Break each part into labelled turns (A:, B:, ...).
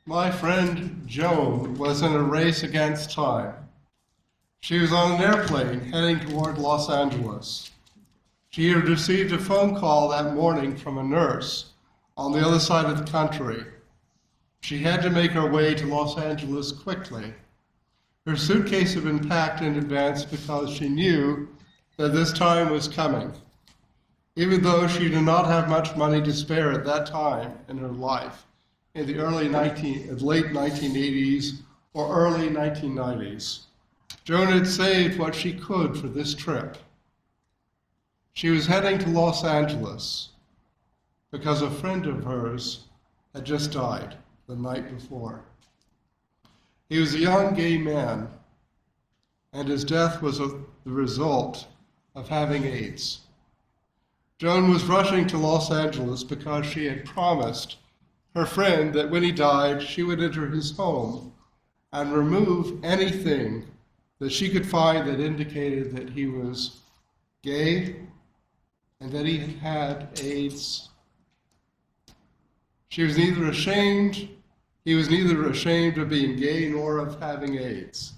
A: My friend Joan was in a race against time. She was on an airplane heading toward Los Angeles. She had received a phone call that morning from a nurse on the other side of the country. She had to make her way to Los Angeles quickly. Her suitcase had been packed in advance because she knew that this time was coming, even though she did not have much money to spare at that time in her life, in the late 1980s or early 1990s. Joan had saved what she could for this trip. She was heading to Los Angeles because a friend of hers had just died the night before. He was a young gay man, and his death was the result of having AIDS. Joan was rushing to Los Angeles because she had promised her friend that when he died, she would enter his home and remove anything that she could find that indicated that he was gay and that he had AIDS. He was neither ashamed of being gay nor of having AIDS.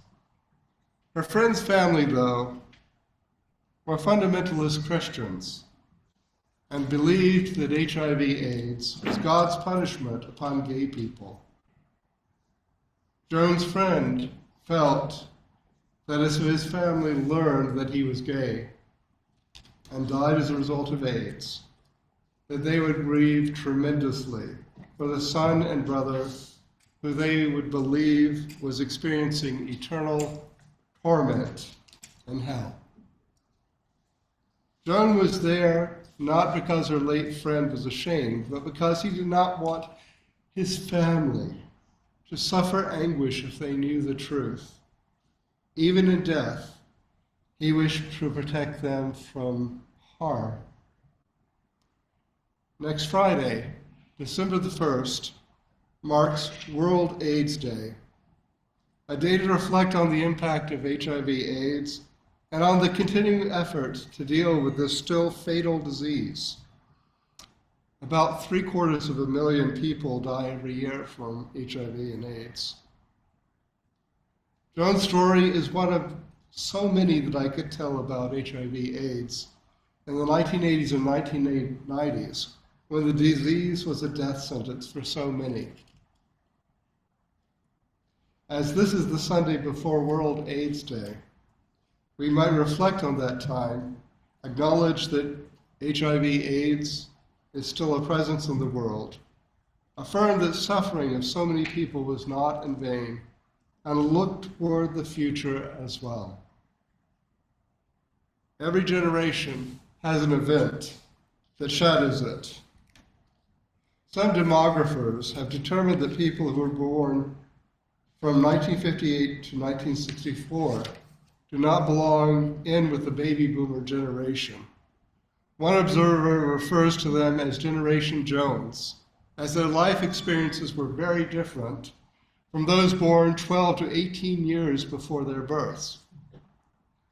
A: Her friend's family, though, were fundamentalist Christians and believed that HIV/AIDS was God's punishment upon gay people. Joan's friend felt that as his family learned that he was gay and died as a result of AIDS, that they would grieve tremendously for the son and brother who they would believe was experiencing eternal torment in hell. Joan was there not because her late friend was ashamed, but because he did not want his family to suffer anguish if they knew the truth. Even in death, he wished to protect them from harm. Next Friday, December the 1st, marks World AIDS Day, a day to reflect on the impact of HIV/AIDS and on the continuing effort to deal with this still fatal disease. About 750,000 people die every year from HIV and AIDS. Joan's story is one of so many that I could tell about HIV/AIDS in the 1980s and 1990s, when the disease was a death sentence for so many. As this is the Sunday before World AIDS Day, we might reflect on that time, acknowledge that HIV/AIDS is still a presence in the world, affirm that suffering of so many people was not in vain, and look toward the future as well. Every generation has an event that shadows it. Some demographers have determined that people who were born from 1958 to 1964 do not belong in with the baby boomer generation. One observer refers to them as Generation Jones, as their life experiences were very different from those born 12 to 18 years before their births.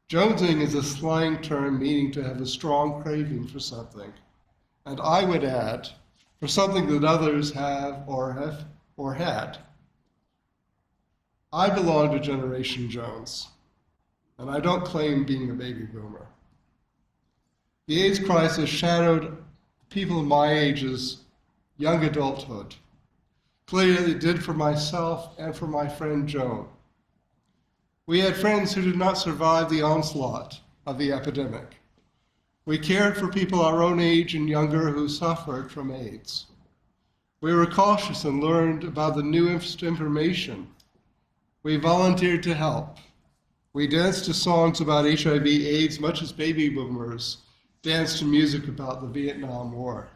A: Jonesing is a slang term meaning to have a strong craving for something, and I would add, for something that others have or had. I belong to Generation Jones, and I don't claim being a baby boomer. The AIDS crisis shadowed people of my age's young adulthood. Clearly it did for myself and for my friend Joan. We had friends who did not survive the onslaught of the epidemic. We cared for people our own age and younger who suffered from AIDS. We were cautious and learned about the newest information. We volunteered to help. We danced to songs about HIV/AIDS much as baby boomers danced to music about the Vietnam War.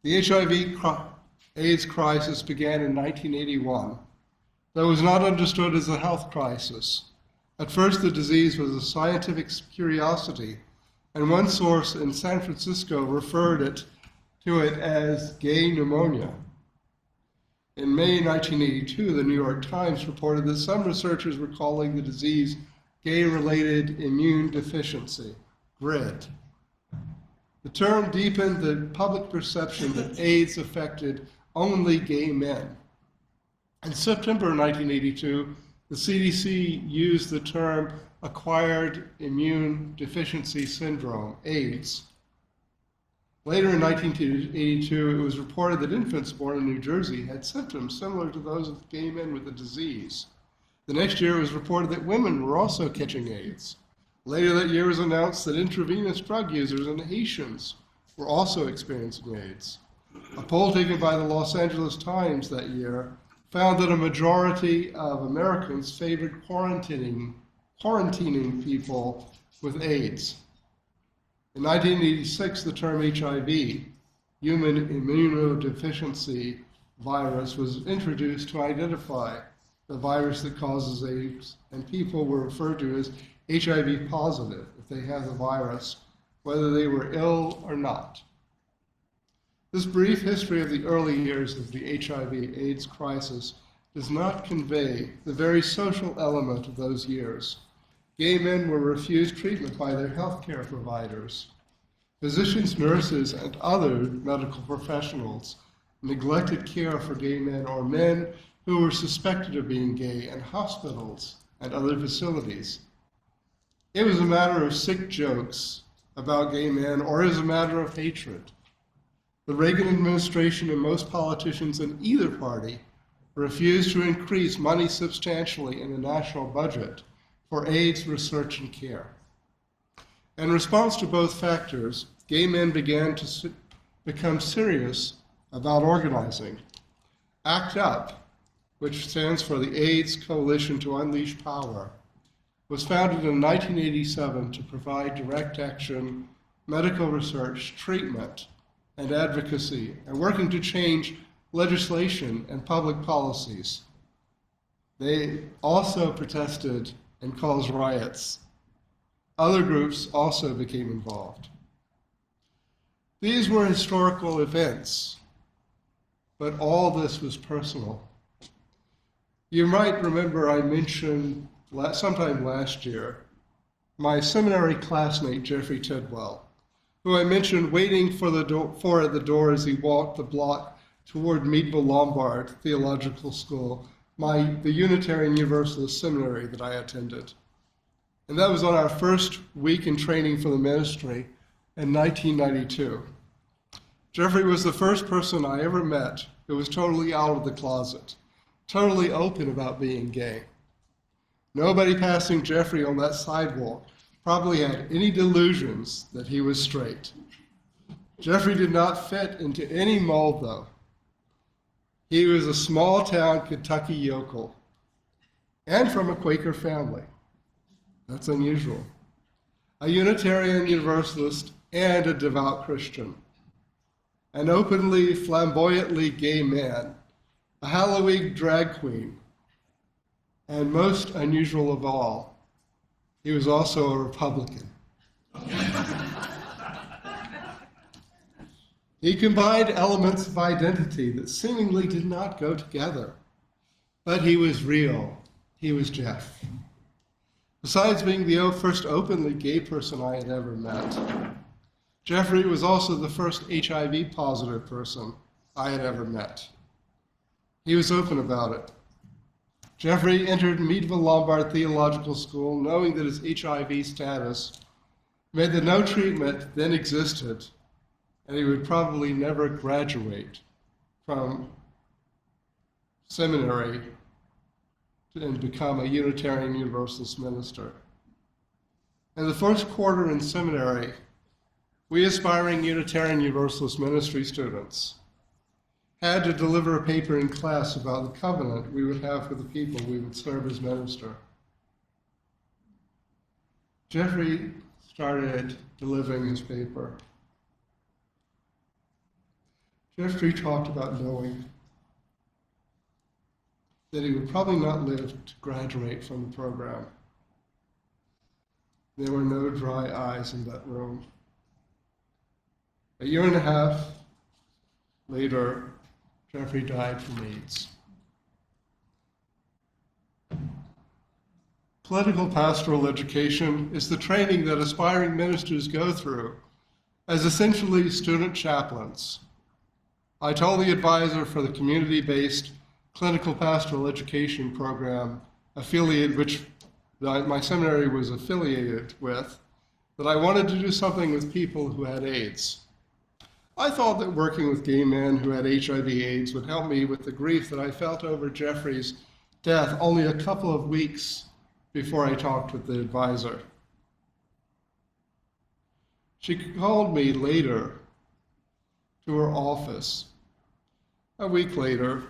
A: The HIV/AIDS crisis began in 1981, though it was not understood as a health crisis. At first, the disease was a scientific curiosity, and one source in San Francisco referred to it as gay pneumonia. In May 1982, the New York Times reported that some researchers were calling the disease gay-related immune deficiency, GRID. The term deepened the public perception that AIDS affected only gay men, In September 1982, the CDC used the term acquired immune deficiency syndrome, AIDS. Later in 1982, it was reported that infants born in New Jersey had symptoms similar to those of gay men with the disease. The next year, it was reported that women were also catching AIDS. Later that year, it was announced that intravenous drug users and Haitians were also experiencing AIDS. A poll taken by the Los Angeles Times that year found that a majority of Americans favored quarantining people with AIDS. In 1986, the term HIV, human immunodeficiency virus, was introduced to identify the virus that causes AIDS, and people were referred to as HIV positive if they have the virus, whether they were ill or not. This brief history of the early years of the HIV/AIDS crisis does not convey the very social element of those years. Gay men were refused treatment by their healthcare providers. Physicians, nurses, and other medical professionals neglected care for gay men or men who were suspected of being gay in hospitals and other facilities. It was a matter of sick jokes about gay men, or as a matter of hatred. The Reagan administration and most politicians in either party refused to increase money substantially in the national budget for AIDS research and care. In response to both factors, gay men began to become serious about organizing. ACT UP, which stands for the AIDS Coalition to Unleash Power, was founded in 1987 to provide direct action, medical research, treatment, and advocacy, and working to change legislation and public policies. They also protested and caused riots. Other groups also became involved. These were historical events, but all this was personal. You might remember I mentioned sometime last year my seminary classmate, Jeffrey Tidwell, who I mentioned waiting for at the door as he walked the block toward Meadville Lombard Theological School, the Unitarian Universalist seminary that I attended. And that was on our first week in training for the ministry in 1992. Jeffrey was the first person I ever met who was totally out of the closet, totally open about being gay. Nobody passing Jeffrey on that sidewalk probably had any delusions that he was straight. Jeffrey did not fit into any mold, though. He was a small-town Kentucky yokel, and from a Quaker family. That's unusual. A Unitarian Universalist and a devout Christian. An openly, flamboyantly gay man, a Halloween drag queen, and most unusual of all, he was also a Republican. He combined elements of identity that seemingly did not go together. But he was real. He was Jeff. Besides being the first openly gay person I had ever met, Jeffrey was also the first HIV positive person I had ever met. He was open about it. Jeffrey entered Meadville Lombard Theological School knowing that his HIV status meant that no treatment then existed, and he would probably never graduate from seminary and become a Unitarian Universalist minister. In the first quarter in seminary, we aspiring Unitarian Universalist ministry students had to deliver a paper in class about the covenant we would have for the people we would serve as minister. Jeffrey started delivering his paper. Jeffrey talked about knowing that he would probably not live to graduate from the program. There were no dry eyes in that room. A year and a half later, Jeffrey died from AIDS. Political pastoral education is the training that aspiring ministers go through as essentially student chaplains. I told the advisor for the community-based clinical pastoral education program which my seminary was affiliated with, that I wanted to do something with people who had AIDS. I thought that working with gay men who had HIV/AIDS would help me with the grief that I felt over Jeffrey's death only a couple of weeks before I talked with the advisor. She called me later to her office, a week later,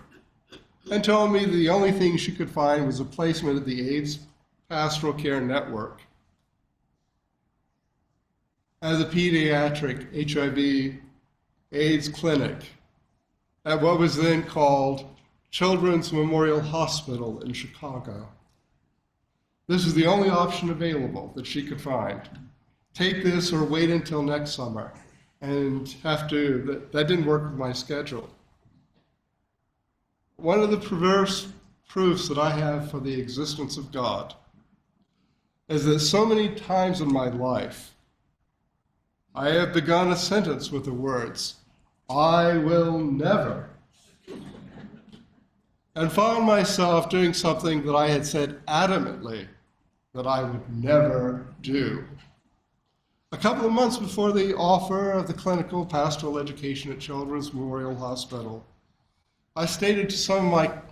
A: and told me the only thing she could find was a placement at the AIDS Pastoral Care Network as a pediatric HIV/AIDS clinic at what was then called Children's Memorial Hospital in Chicago. This was the only option available that she could find. Take this or wait until next summer, and that didn't work with my schedule. One of the perverse proofs that I have for the existence of God is that so many times in my life, I have begun a sentence with the words, "I will never," and found myself doing something that I had said adamantly that I would never do. A couple of months before the offer of the clinical pastoral education at Children's Memorial Hospital, I stated to some of my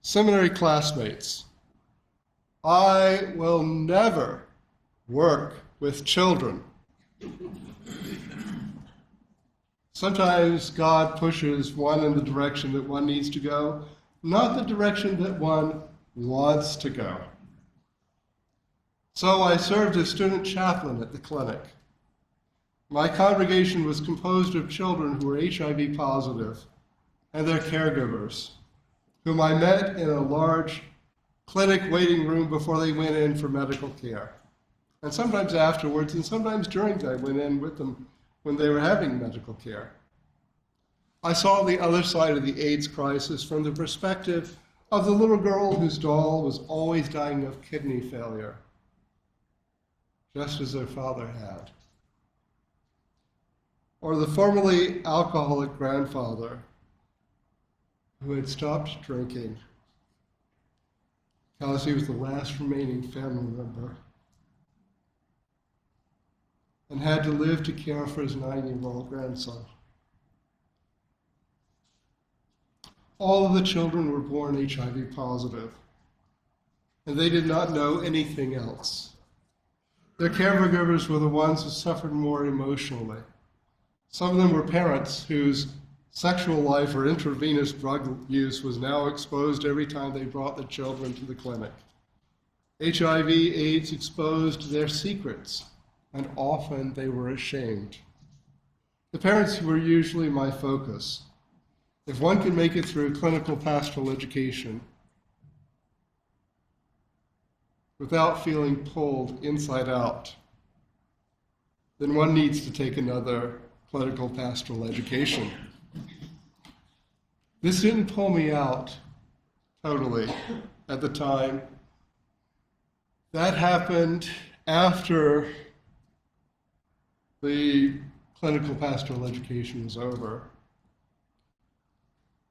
A: seminary classmates, "I will never work with children." Sometimes God pushes one in the direction that one needs to go, not the direction that one wants to go. So I served as student chaplain at the clinic. My congregation was composed of children who were HIV positive and their caregivers, whom I met in a large clinic waiting room before they went in for medical care. And sometimes afterwards, and sometimes during I went in with them when they were having medical care. I saw the other side of the AIDS crisis from the perspective of the little girl whose doll was always dying of kidney failure, just as their father had. Or the formerly alcoholic grandfather who had stopped drinking because he was the last remaining family member and had to live to care for his 9-year-old grandson. All of the children were born HIV positive, and they did not know anything else. Their caregivers were the ones who suffered more emotionally. Some of them were parents whose sexual life or intravenous drug use was now exposed every time they brought the children to the clinic. HIV/AIDS exposed their secrets, and often they were ashamed. The parents were usually my focus. If one can make it through clinical pastoral education without feeling pulled inside out, then one needs to take another clinical pastoral education. This didn't pull me out totally at the time. That happened after the clinical pastoral education was over.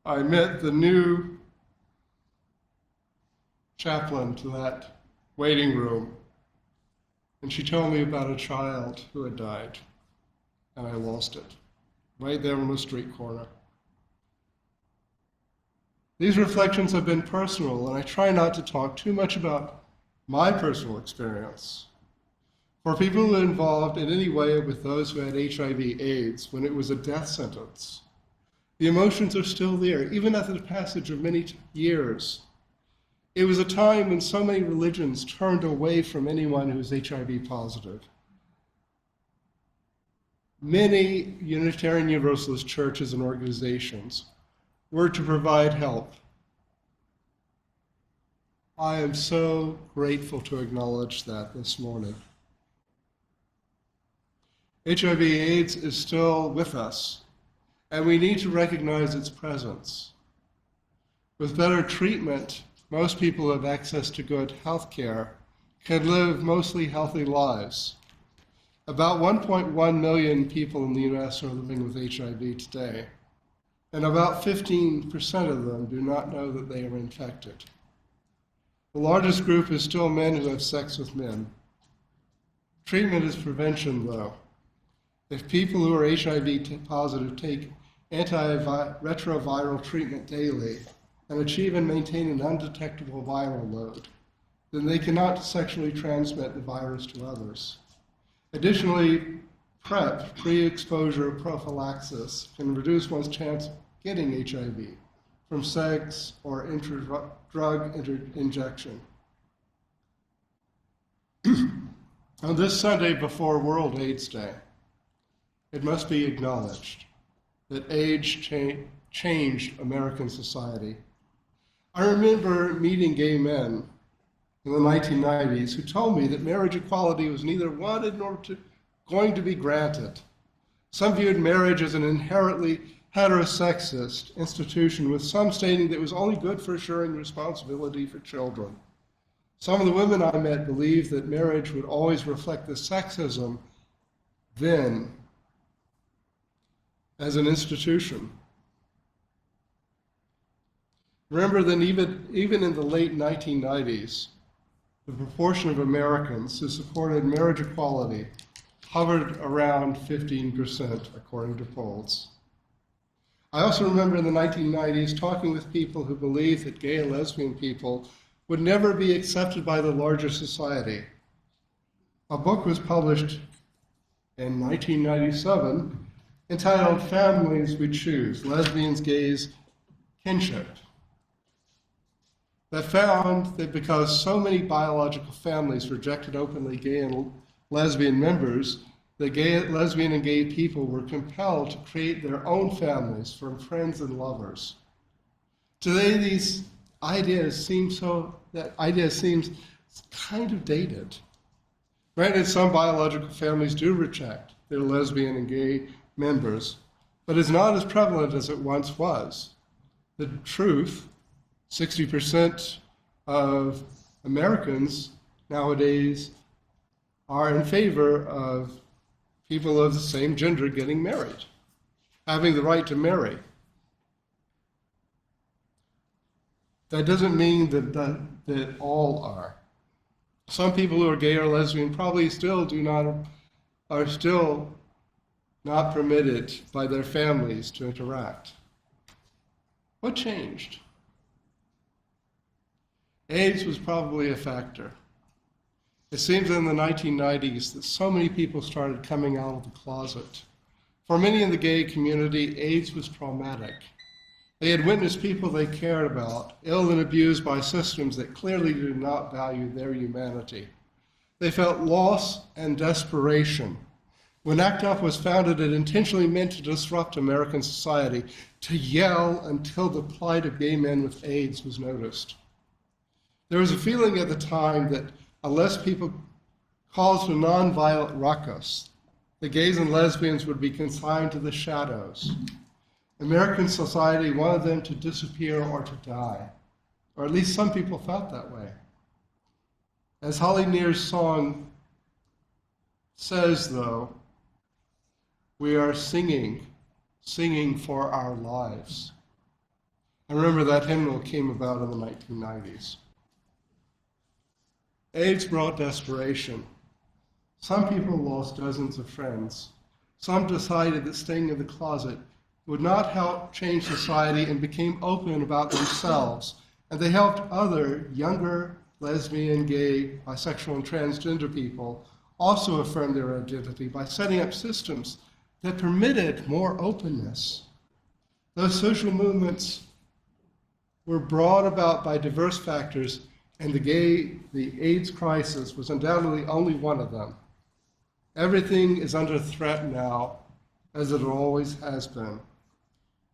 A: I met the new chaplain to that waiting room, and she told me about a child who had died, and I lost it, right there on the street corner. These reflections have been personal, and I try not to talk too much about my personal experience. For people who were involved in any way with those who had HIV/AIDS when it was a death sentence, the emotions are still there, even after the passage of many years. It was a time when so many religions turned away from anyone who was HIV positive. Many Unitarian Universalist churches and organizations were to provide help. I am so grateful to acknowledge that this morning. HIV/AIDS is still with us, and we need to recognize its presence. With better treatment, most people who have access to good health care can live mostly healthy lives. About 1.1 million people in the US are living with HIV today, and about 15% of them do not know that they are infected. The largest group is still men who have sex with men. Treatment is prevention, though. If people who are HIV positive take antiretroviral treatment daily and achieve and maintain an undetectable viral load, then they cannot sexually transmit the virus to others. Additionally, PrEP, pre-exposure prophylaxis, can reduce one's chance of getting HIV from sex or drug injection. On this Sunday before World AIDS Day, it must be acknowledged that AIDS changed American society. I remember meeting gay men in the 1990s who told me that marriage equality was neither wanted nor going to be granted. Some viewed marriage as an inherently heterosexist institution, with some stating that it was only good for assuring responsibility for children. Some of the women I met believed that marriage would always reflect the sexism then as an institution. Remember that even in the late 1990s, the proportion of Americans who supported marriage equality hovered around 15%, according to polls. I also remember in the 1990s talking with people who believed that gay and lesbian people would never be accepted by the larger society. A book was published in 1997 entitled Families We Choose, Lesbians, Gays, Kinship, that found that because so many biological families rejected openly gay and lesbian members, the gay, lesbian, and gay people were compelled to create their own families from friends and lovers. Today, these ideas seems kind of dated. Granted, some biological families do reject their lesbian and gay members, but it's not as prevalent as it once was. The truth, 60% of Americans nowadays are in favor of people of the same gender getting married, having the right to marry. That doesn't mean that all are. Some people who are gay or lesbian probably are still not permitted by their families to interact. What changed? AIDS was probably a factor. It seems in the 1990s that so many people started coming out of the closet. For many in the gay community, AIDS was traumatic. They had witnessed people they cared about ill and abused by systems that clearly did not value their humanity. They felt loss and desperation. When ACT UP was founded, it intentionally meant to disrupt American society, to yell until the plight of gay men with AIDS was noticed. There was a feeling at the time that unless people caused a nonviolent ruckus, the gays and lesbians would be consigned to the shadows. American society wanted them to disappear or to die, or at least some people felt that way. As Holly Near's song says, though, we are singing for our lives. I remember that hymnal came about in the 1990s. AIDS brought desperation. Some people lost dozens of friends. Some decided that staying in the closet would not help change society and became open about themselves. And they helped other younger lesbian, gay, bisexual, and transgender people also affirm their identity by setting up systems that permitted more openness. Those social movements were brought about by diverse factors, and the AIDS crisis was undoubtedly only one of them. Everything is under threat now, as it always has been.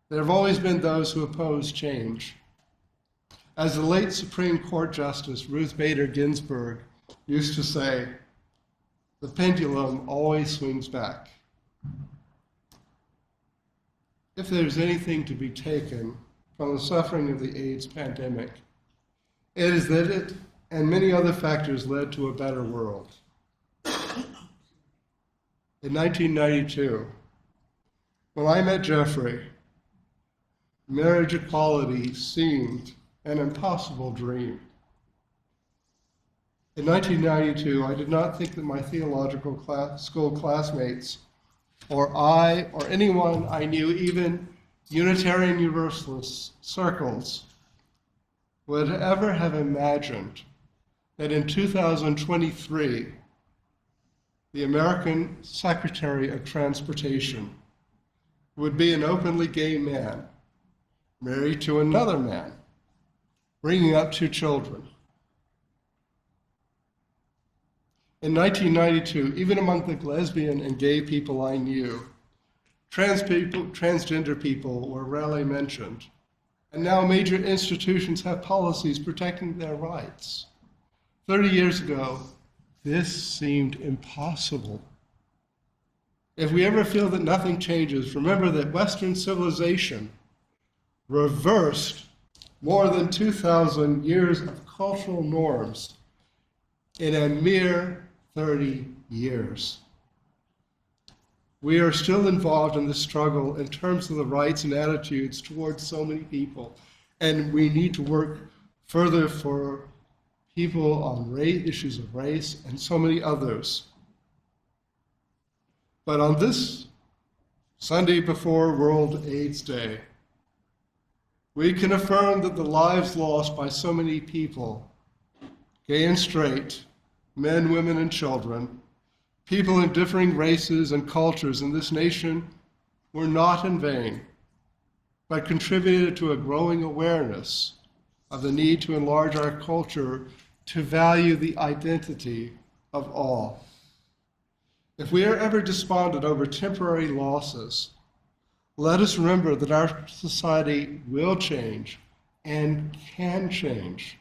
A: There have always been those who oppose change. As the late Supreme Court Justice Ruth Bader Ginsburg used to say, the pendulum always swings back. If there's anything to be taken from the suffering of the AIDS pandemic, it is that it and many other factors led to a better world. In 1992, when I met Jeffrey, marriage equality seemed an impossible dream. In 1992, I did not think that my theological school classmates, or I, or anyone I knew, even Unitarian Universalist circles, would ever have imagined that in 2023, the American Secretary of Transportation would be an openly gay man, married to another man, bringing up 2 children. In 1992, even among the lesbian and gay people I knew, transgender people were rarely mentioned. And now major institutions have policies protecting their rights. 30 years ago, this seemed impossible. If we ever feel that nothing changes, remember that Western civilization reversed more than 2,000 years of cultural norms in a mere 30 years. We are still involved in the struggle in terms of the rights and attitudes towards so many people, and we need to work further for people on issues of race and so many others. But on this Sunday before World AIDS Day, we can affirm that the lives lost by so many people, gay and straight, men, women, and children, people in differing races and cultures in this nation, were not in vain, but contributed to a growing awareness of the need to enlarge our culture to value the identity of all. If we are ever despondent over temporary losses, let us remember that our society will change and can change.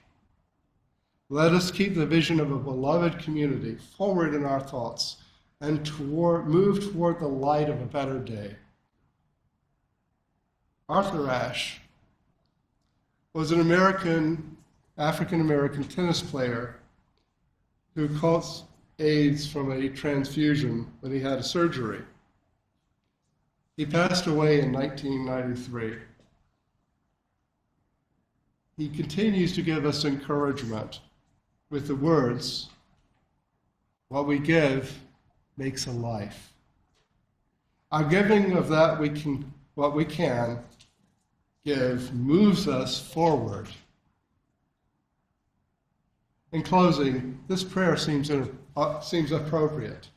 A: Let us keep the vision of a beloved community forward in our thoughts and move toward the light of a better day. Arthur Ashe was an African-American tennis player who caught AIDS from a transfusion when he had a surgery. He passed away in 1993. He continues to give us encouragement with the words, "What we give makes a life." Our giving of what we can give moves us forward. In closing, this prayer seems appropriate.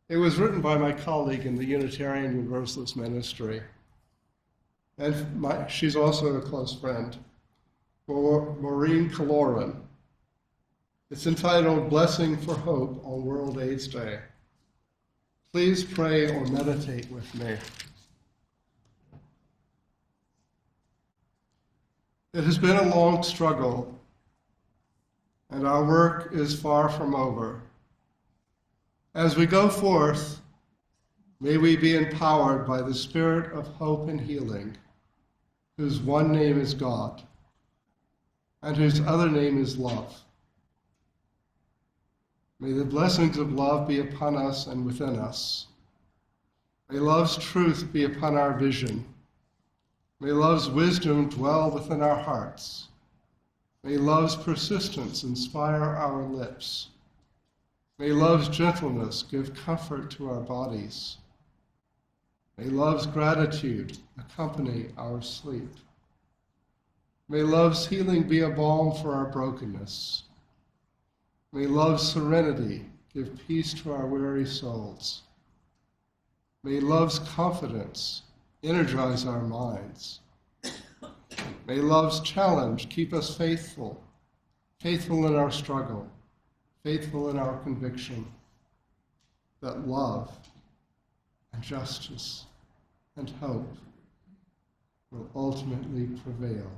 A: It was written by my colleague in the Unitarian Universalist ministry, and she's also a close friend, Maureen Caloran. It's entitled Blessing for Hope on World AIDS Day. Please pray or meditate with me. It has been a long struggle, and our work is far from over. As we go forth, may we be empowered by the Spirit of hope and healing, whose one name is God, and whose other name is love. May the blessings of love be upon us and within us. May love's truth be upon our vision. May love's wisdom dwell within our hearts. May love's persistence inspire our lips. May love's gentleness give comfort to our bodies. May love's gratitude accompany our sleep. May love's healing be a balm for our brokenness. May love's serenity give peace to our weary souls. May love's confidence energize our minds. May love's challenge keep us faithful, faithful in our struggle, faithful in our conviction that love and justice and hope will ultimately prevail.